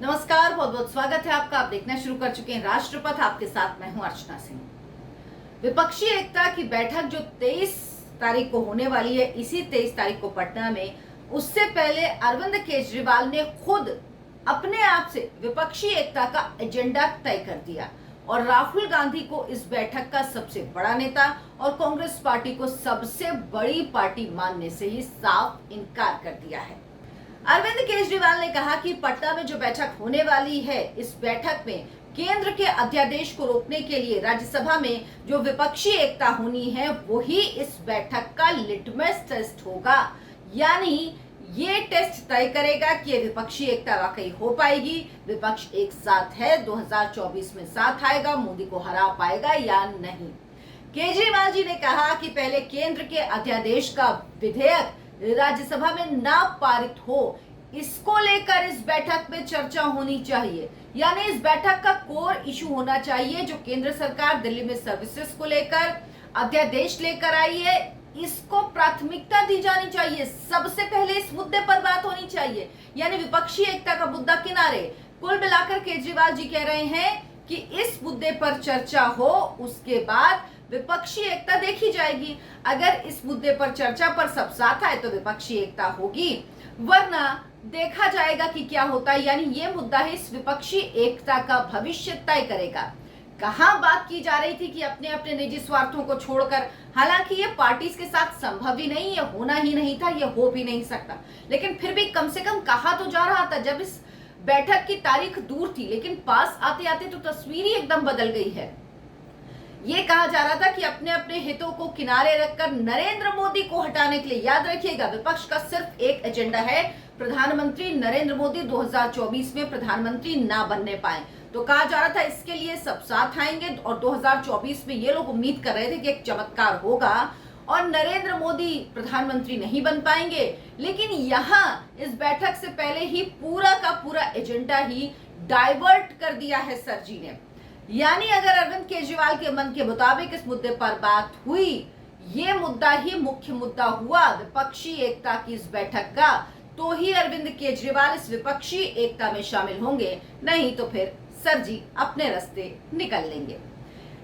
नमस्कार, बहुत बहुत स्वागत है आपका। आप देखना शुरू कर चुके हैं राष्ट्रपथ। आपके साथ मैं हूं अर्चना सिंह। विपक्षी एकता की बैठक जो 23 तारीख को होने वाली है, इसी 23 तारीख को पटना में, उससे पहले अरविंद केजरीवाल ने खुद अपने आप से विपक्षी एकता का एजेंडा तय कर दिया और राहुल गांधी को इस बैठक का सबसे बड़ा नेता और कांग्रेस पार्टी को सबसे बड़ी पार्टी मानने से ही साफ इनकार कर दिया है। अरविंद केजरीवाल ने कहा कि पटना में जो बैठक होने वाली है, इस बैठक में केंद्र के अध्यादेश को रोकने के लिए राज्यसभा में जो विपक्षी एकता होनी है, वही इस बैठक का लिटमस टेस्ट होगा। यानी ये टेस्ट तय करेगा कि ये विपक्षी एकता वाकई हो पाएगी, विपक्ष एक साथ है, 2024 में साथ आएगा, मोदी को हरा पाएगा या नहीं। केजरीवाल जी ने कहा कि पहले केंद्र के अध्यादेश का विधेयक राज्यसभा में ना पारित हो, इसको लेकर इस बैठक में चर्चा होनी चाहिए। यानी इस बैठक का कोर इशू होना चाहिए जो केंद्र सरकार दिल्ली में सर्विसेज को लेकर अध्यादेश लेकर आई है, इसको प्राथमिकता दी जानी चाहिए। सबसे पहले इस मुद्दे पर बात होनी चाहिए, यानी विपक्षी एकता का मुद्दा किनारे। कुल मिलाकर केजरीवाल जी कह रहे हैं कि इस मुद्दे पर चर्चा हो, उसके बाद विपक्षी एकता देखी जाएगी। अगर इस मुद्दे पर चर्चा पर सब साथ आए तो विपक्षी एकता होगी, वरना देखा जाएगा कि क्या होता है। यानी ये मुद्दा है इस विपक्षी एकता का भविष्य तय करेगा। कहां बात की जा रही थी कि अपने अपने निजी स्वार्थों को छोड़कर, हालांकि ये पार्टीज के साथ संभव ही नहीं, ये होना ही नहीं था, ये हो भी नहीं सकता, लेकिन फिर भी कम से कम कहा तो जा रहा था। जब इस बैठक की तारीख दूर थी, लेकिन पास आते आते तो तस्वीर ही एकदम बदल गई है। ये कहा जा रहा था कि अपने अपने हितों को किनारे रखकर नरेंद्र मोदी को हटाने के लिए, याद रखिएगा विपक्ष का सिर्फ एक एजेंडा है, प्रधानमंत्री नरेंद्र मोदी 2024 में प्रधानमंत्री ना बनने पाए। तो कहा जा रहा था इसके लिए सब साथ आएंगे और 2024 में ये लोग उम्मीद कर रहे थे कि एक चमत्कार होगा और नरेंद्र मोदी प्रधानमंत्री नहीं बन पाएंगे। लेकिन यहाँ इस बैठक से पहले ही पूरा का पूरा एजेंडा ही डाइवर्ट कर दिया है सर जी ने। यानी अगर अरविंद केजरीवाल के मन के मुताबिक इस मुद्दे पर बात हुई, ये मुद्दा ही मुख्य मुद्दा हुआ विपक्षी एकता की इस बैठक का, तो ही अरविंद केजरीवाल इस विपक्षी एकता में शामिल होंगे, नहीं तो फिर सर जी अपने रास्ते निकल लेंगे।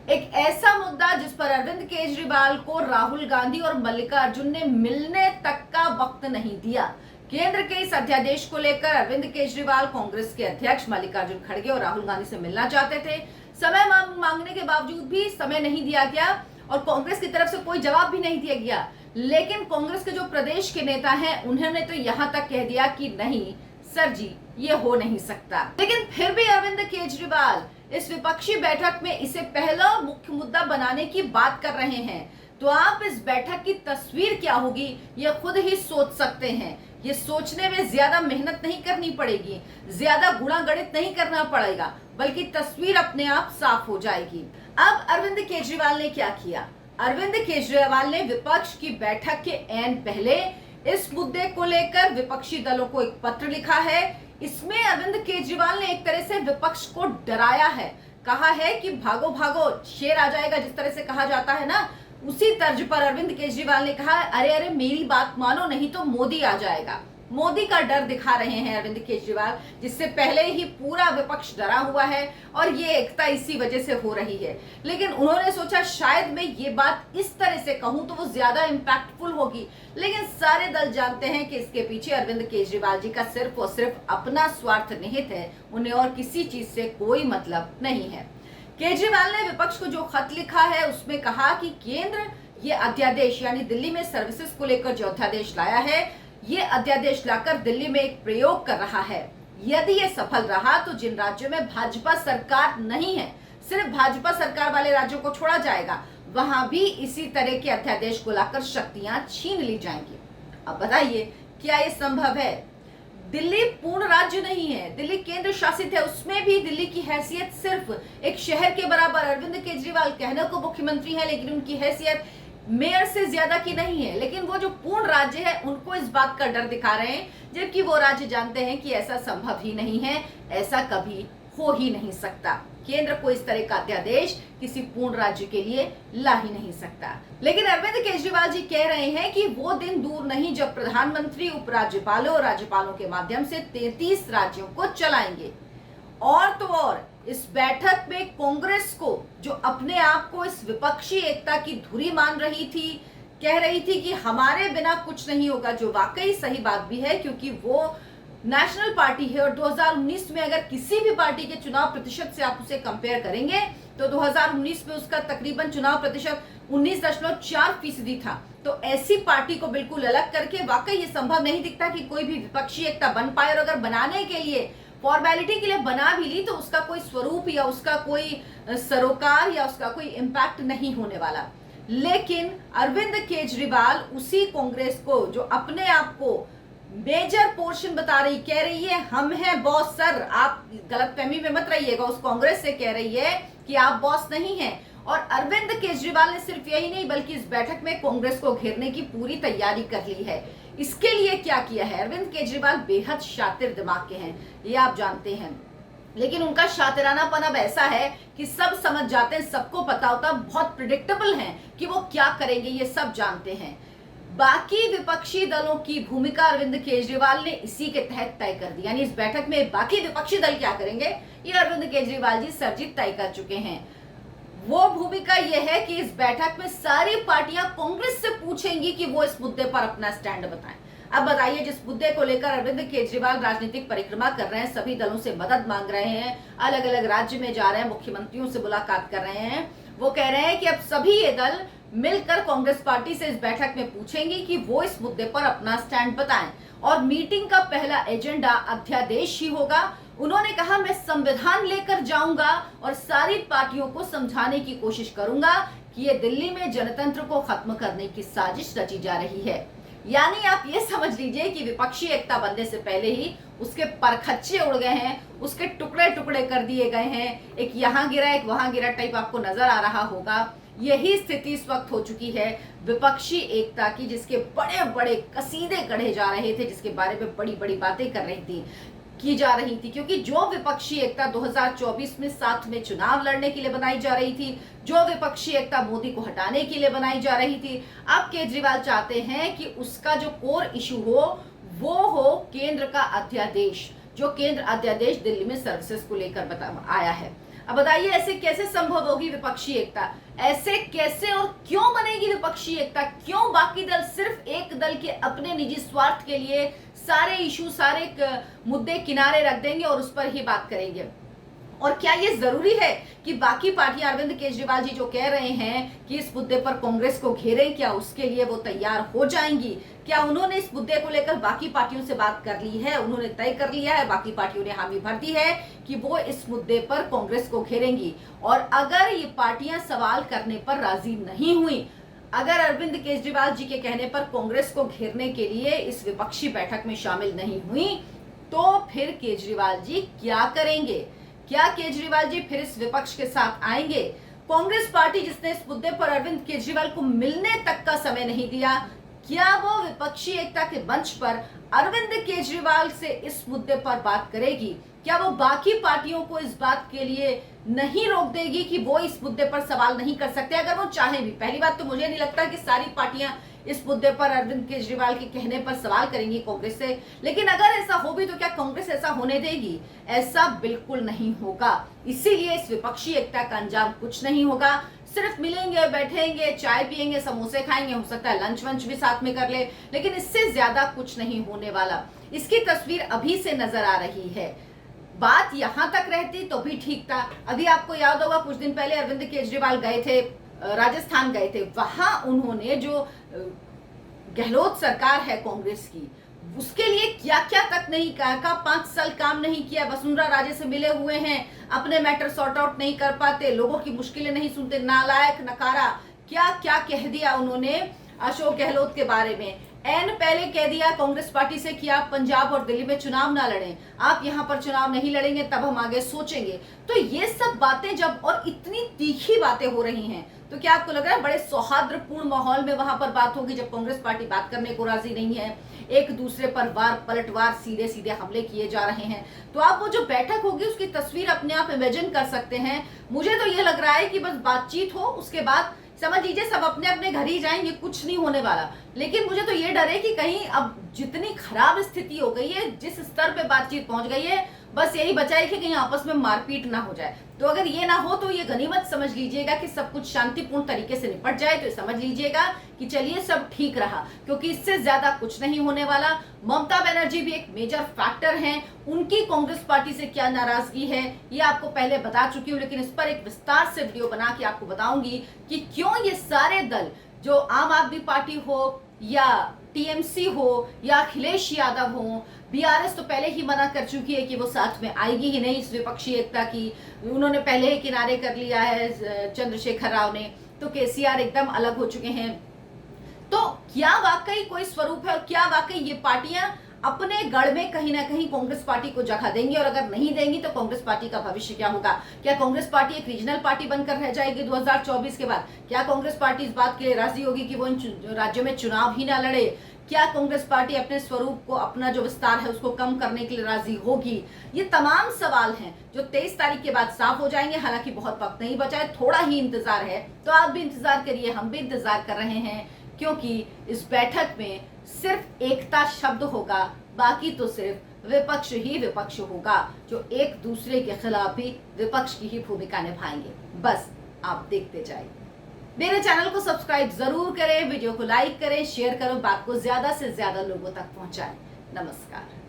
एक ऐसा मुद्दा जिस पर अरविंद केजरीवाल को राहुल गांधी और मल्लिकार्जुन ने मिलने तक का वक्त नहीं दिया। केंद्र के इस अध्यादेश को लेकर अरविंद केजरीवाल कांग्रेस के अध्यक्ष मल्लिकार्जुन खड़गे और राहुल गांधी से मिलना चाहते थे। समय मांगने के बावजूद भी समय नहीं दिया गया और कांग्रेस की तरफ से कोई जवाब भी नहीं दिया गया। लेकिन कांग्रेस के जो प्रदेश के नेता हैं, उन्होंने तो यहां तक कह दिया कि नहीं सर जी, ये हो नहीं सकता। लेकिन फिर भी अरविंद केजरीवाल इस विपक्षी बैठक में इसे पहला मुख्य मुद्दा बनाने की बात कर रहे हैं। तो आप इस बैठक की तस्वीर क्या होगी, ये खुद ही सोच सकते हैं। ये सोचने में ज्यादा मेहनत नहीं करनी पड़ेगी, ज्यादा गुणा गणित नहीं करना पड़ेगा, बल्कि तस्वीर अपने आप साफ हो जाएगी। अब अरविंद केजरीवाल ने क्या किया? अरविंद केजरीवाल ने विपक्ष की बैठक के ऐन पहले इस मुद्दे को लेकर विपक्षी दलों को एक पत्र लिखा है। इसमें अरविंद केजरीवाल ने एक तरह से विपक्ष को डराया है। कहा है कि भागो भागो शेर आ जाएगा, जिस तरह से कहा जाता है ना, उसी तर्ज पर अरविंद केजरीवाल ने कहा अरे अरे मेरी बात मानो, नहीं तो मोदी आ जाएगा। मोदी का डर दिखा रहे हैं अरविंद केजरीवाल, जिससे पहले ही पूरा विपक्ष डरा हुआ है और ये एकता इसी वजह से हो रही है। लेकिन उन्होंने सोचा शायद मैं ये बात इस तरह से कहूं तो वो ज्यादा इंपैक्टफुल होगी। लेकिन सारे दल जानते हैं कि इसके पीछे अरविंद केजरीवाल जी का सिर्फ और सिर्फ अपना स्वार्थ निहित है, उन्हें और किसी चीज से कोई मतलब नहीं है। केजरीवाल ने विपक्ष को जो खत लिखा है उसमें कहा कि केंद्र ये अध्यादेश, यानी दिल्ली में सर्विसेज को लेकर जो अध्यादेश लाया है, ये अध्यादेश लाकर दिल्ली में एक प्रयोग कर रहा है। यदि ये सफल रहा तो जिन राज्यों में भाजपा सरकार नहीं है, सिर्फ भाजपा सरकार वाले राज्यों को छोड़ा जाएगा, वहां भी इसी तरह के अध्यादेश को लाकर शक्तियां छीन ली जाएंगी। अब बताइए क्या ये संभव है? दिल्ली पूर्ण राज्य नहीं है, दिल्ली केंद्र शासित है, उसमें भी दिल्ली की हैसियत सिर्फ एक शहर के बराबर। अरविंद केजरीवाल कहने को मुख्यमंत्री है, लेकिन उनकी हैसियत मेयर से ज्यादा की नहीं है। लेकिन वो जो पूर्ण राज्य है, उनको इस बात का डर दिखा रहे हैं, जबकि वो राज्य जानते हैं कि ऐसा संभव ही नहीं है, ऐसा कभी हो ही नहीं सकता। केंद्र को इस तरह का अध्यादेश किसी पूर्ण राज्य के लिए ला ही नहीं सकता। लेकिन अरविंद केजरीवाल जी कह रहे हैं कि वो दिन दूर नहीं जब प्रधानमंत्री उपराज्यपालों और राज्यपालों के माध्यम से 33 राज्यों को चलाएंगे। और तो और इस बैठक में कांग्रेस को, जो अपने आप को इस विपक्षी एकता की धुरी मान रही थी, कह रही थी कि हमारे बिना कुछ नहीं होगा, जो वाकई सही बात भी है, क्योंकि वो नेशनल पार्टी है और 2019 में अगर किसी भी पार्टी के चुनाव प्रतिशत से आप उसे कंपेयर करेंगे तो 2019 में उसका तकरीबन चुनाव प्रतिशत 19.4% था। तो ऐसी पार्टी को बिल्कुल अलग करके वाकई ये संभव नहीं दिखता कि कोई भी विपक्षी एकता बन पाए, और अगर बनाने के लिए फॉर्मेलिटी के लिए बना भी ली तो उसका कोई स्वरूप या उसका कोई सरोकार या उसका कोई इम्पैक्ट नहीं होने वाला। लेकिन अरविंद केजरीवाल उसी कांग्रेस को, जो अपने आप को मेजर पोर्शन बता रही, कह रही है हम हैं बॉस सर, आप गलतफहमी में मत रहिएगा, उस कांग्रेस से कह रही है कि आप बॉस नहीं हैं। और अरविंद केजरीवाल ने सिर्फ यही नहीं बल्कि इस बैठक में कांग्रेस को घेरने की पूरी तैयारी कर ली है। इसके लिए क्या किया है, अरविंद केजरीवाल बेहद शातिर दिमाग के हैं, ये आप जानते हैं, लेकिन उनका शातिरानापन अब ऐसा है कि सब समझ जाते हैं, सबको पता होता, बहुत प्रिडिक्टेबल हैं कि वो क्या करेंगे, ये सब जानते हैं। बाकी विपक्षी दलों की भूमिका अरविंद केजरीवाल ने इसी के तहत तय कर दी, यानी इस बैठक में बाकी विपक्षी दल क्या करेंगे ये अरविंद केजरीवाल जी सरजीत तय कर चुके हैं। वो भूमिका यह है कि इस बैठक में सारी पार्टियां कांग्रेस से पूछेंगी कि वो इस मुद्दे पर अपना स्टैंड बताएं। अब बताइए, जिस मुद्दे को लेकर अरविंद केजरीवाल राजनीतिक परिक्रमा कर रहे हैं, सभी दलों से मदद मांग रहे हैं, अलग अलग राज्य में जा रहे हैं, मुख्यमंत्रियों से मुलाकात कर रहे हैं, वो कह रहे हैं कि अब सभी ये दल मिलकर कांग्रेस पार्टी से इस बैठक में पूछेंगे कि वो इस मुद्दे पर अपना स्टैंड बताएं। और मीटिंग का पहला एजेंडा अध्यादेश ही होगा। उन्होंने कहा मैं संविधान लेकर जाऊंगा और सारी पार्टियों को समझाने की कोशिश करूंगा कि ये दिल्ली में जनतंत्र को खत्म करने की साजिश रची जा रही है। यानी आप ये समझ लीजिए कि विपक्षी एकता बनने से पहले ही उसके परखच्चे उड़ गए हैं, उसके टुकड़े टुकड़े कर दिए गए हैं, एक यहाँ गिरा एक वहां गिरा टाइप आपको नजर आ रहा होगा। यही स्थिति इस वक्त हो चुकी है विपक्षी एकता की, जिसके बड़े बड़े कसीदे गढ़े जा रहे थे, जिसके बारे में बड़ी बड़ी बातें की जा रही थी, क्योंकि जो विपक्षी एकता 2024 में साथ में चुनाव लड़ने के लिए बनाई जा रही थी, जो विपक्षी एकता मोदी को हटाने के लिए बनाई जा रही थी, अब केजरीवाल चाहते हैं कि उसका जो कोर इशू हो वो हो केंद्र का अध्यादेश, जो केंद्र अध्यादेश दिल्ली में सर्विसेज को लेकर आया है। अब बताइए ऐसे कैसे संभव होगी विपक्षी एकता, ऐसे कैसे और क्यों बनेगी विपक्षी एकता, क्यों बाकी दल सिर्फ एक दल के अपने निजी स्वार्थ के लिए सारे इशू सारे मुद्दे किनारे रख देंगे और उस पर ही बात करेंगे। और क्या ये जरूरी है कि बाकी पार्टियां अरविंद केजरीवाल जी जो कह रहे हैं कि इस मुद्दे पर कांग्रेस को घेरें, क्या उसके लिए वो तैयार हो जाएंगी? क्या उन्होंने इस मुद्दे को लेकर बाकी पार्टियों से बात कर ली है, उन्होंने तय कर लिया है, बाकी पार्टियों ने हामी भर दी है कि वो इस मुद्दे पर कांग्रेस को घेरेंगी? और अगर ये पार्टियां सवाल करने पर राजी नहीं हुई, अगर अरविंद केजरीवाल जी के कहने पर कांग्रेस को घेरने के लिए इस विपक्षी बैठक में शामिल नहीं हुई, तो फिर केजरीवाल जी क्या करेंगे? क्या केजरीवाल जी फिर इस विपक्ष के साथ आएंगे? कांग्रेस पार्टी जिसने इस मुद्दे पर अरविंद केजरीवाल को मिलने तक का समय नहीं दिया, क्या वो विपक्षी एकता के मंच पर अरविंद केजरीवाल से इस मुद्दे पर बात करेगी? क्या वो बाकी पार्टियों को इस बात के लिए नहीं रोक देगी कि वो इस मुद्दे पर सवाल नहीं कर सकते अगर वो चाहें भी? पहली बात तो मुझे नहीं लगता कि सारी पार्टियां इस मुद्दे पर अरविंद केजरीवाल के कहने पर सवाल करेंगी कांग्रेस से, लेकिन अगर ऐसा हो भी तो क्या कांग्रेस ऐसा होने देगी? ऐसा बिल्कुल नहीं होगा। इसीलिए इस विपक्षी एकता का अंजाम कुछ नहीं होगा। सिर्फ मिलेंगे, बैठेंगे, चाय पियेंगे, समोसे खाएंगे, हो सकता है लंच वंच भी साथ में कर ले, लेकिन इससे ज्यादा कुछ नहीं होने वाला। इसकी तस्वीर अभी से नजर आ रही है। बात यहां तक रहती तो भी ठीक था। अभी आपको याद होगा कुछ दिन पहले अरविंद केजरीवाल गए थे, राजस्थान गए थे, वहां उन्होंने जो गहलोत सरकार है कांग्रेस की, उसके लिए क्या क्या तक नहीं कहा, 5 साल काम नहीं किया, वसुंधरा राजे से मिले हुए हैं, अपने मैटर सॉर्ट आउट नहीं कर पाते, लोगों की मुश्किलें नहीं सुनते, नालायक नकारा, क्या क्या कह दिया उन्होंने अशोक गहलोत के बारे में। एन पहले कह दिया कांग्रेस पार्टी से कि आप पंजाब और दिल्ली में चुनाव ना लड़ें, आप यहां पर चुनाव नहीं लड़ेंगे तब हम आगे सोचेंगे। तो ये सब बातें जब और इतनी तीखी बातें हो रही हैं, तो क्या आपको लग रहा है बड़े सौहार्दपूर्ण माहौल में वहां पर बात होगी जब कांग्रेस पार्टी बात करने को राजी नहीं है, एक दूसरे पर वार पलटवार सीधे सीधे हमले किए जा रहे हैं? तो आप वो जो बैठक होगी उसकी तस्वीर अपने आप इमेजिन कर सकते हैं। मुझे तो ये लग रहा है कि बस बातचीत हो, उसके बाद समझ लीजिए सब अपने अपने घर ही जाएंगे, कुछ नहीं होने वाला। लेकिन मुझे तो ये डर है कि कहीं अब जितनी खराब स्थिति हो गई है, जिस स्तर पे बातचीत पहुंच गई है, बस यही बचा है कि कहीं आपस में मारपीट ना हो जाए। तो अगर ये ना हो तो ये गनीमत समझ लीजिएगा कि सब कुछ शांतिपूर्ण तरीके से निपट जाए, तो समझ लीजिएगा कि चलिए सब ठीक रहा, क्योंकि इससे ज्यादा कुछ नहीं होने वाला। ममता बनर्जी भी एक मेजर फैक्टर हैं, उनकी कांग्रेस पार्टी से क्या नाराजगी है ये आपको पहले बता चुकी हूं, लेकिन इस पर एक विस्तार से वीडियो बना के आपको बताऊंगी कि क्यों ये सारे दल, जो आम आदमी पार्टी हो या टीएमसी हो या अखिलेश यादव हो, बीआरएस तो पहले ही मना कर चुकी है कि वो साथ में आएगी ही नहीं इस विपक्षी एकता की, उन्होंने पहले ही किनारे कर लिया है चंद्रशेखर राव ने, तो केसीआर एकदम अलग हो चुके हैं। तो क्या वाकई कोई स्वरूप है और क्या वाकई ये पार्टियां अपने गढ़ में कहीं ना कहीं कांग्रेस पार्टी को जगह देंगी, और अगर नहीं देंगी तो कांग्रेस पार्टी का भविष्य क्या होगा? क्या कांग्रेस पार्टी एक रीजनल पार्टी बनकर रह जाएगी 2024 के बाद? क्या कांग्रेस पार्टी इस बात के लिए राजी होगी कि वो इन राज्यों में चुनाव ही ना लड़े? क्या कांग्रेस पार्टी अपने स्वरूप को, अपना जो विस्तार है उसको कम करने के लिए राजी होगी? ये तमाम सवाल हैं जो 23 तारीख के बाद साफ हो जाएंगे। हालांकि बहुत वक्त नहीं बचा है, थोड़ा ही इंतजार है, तो आप भी इंतजार करिए, हम भी इंतजार कर रहे हैं, क्योंकि इस बैठक में सिर्फ एकता शब्द होगा, बाकी तो सिर्फ विपक्ष ही विपक्ष होगा, जो एक दूसरे के खिलाफ भी विपक्ष की ही भूमिका निभाएंगे। बस आप देखते जाइए। मेरे चैनल को सब्सक्राइब जरूर करें, वीडियो को लाइक करें, शेयर करो, बात को ज्यादा से ज्यादा लोगों तक पहुंचाएं। नमस्कार।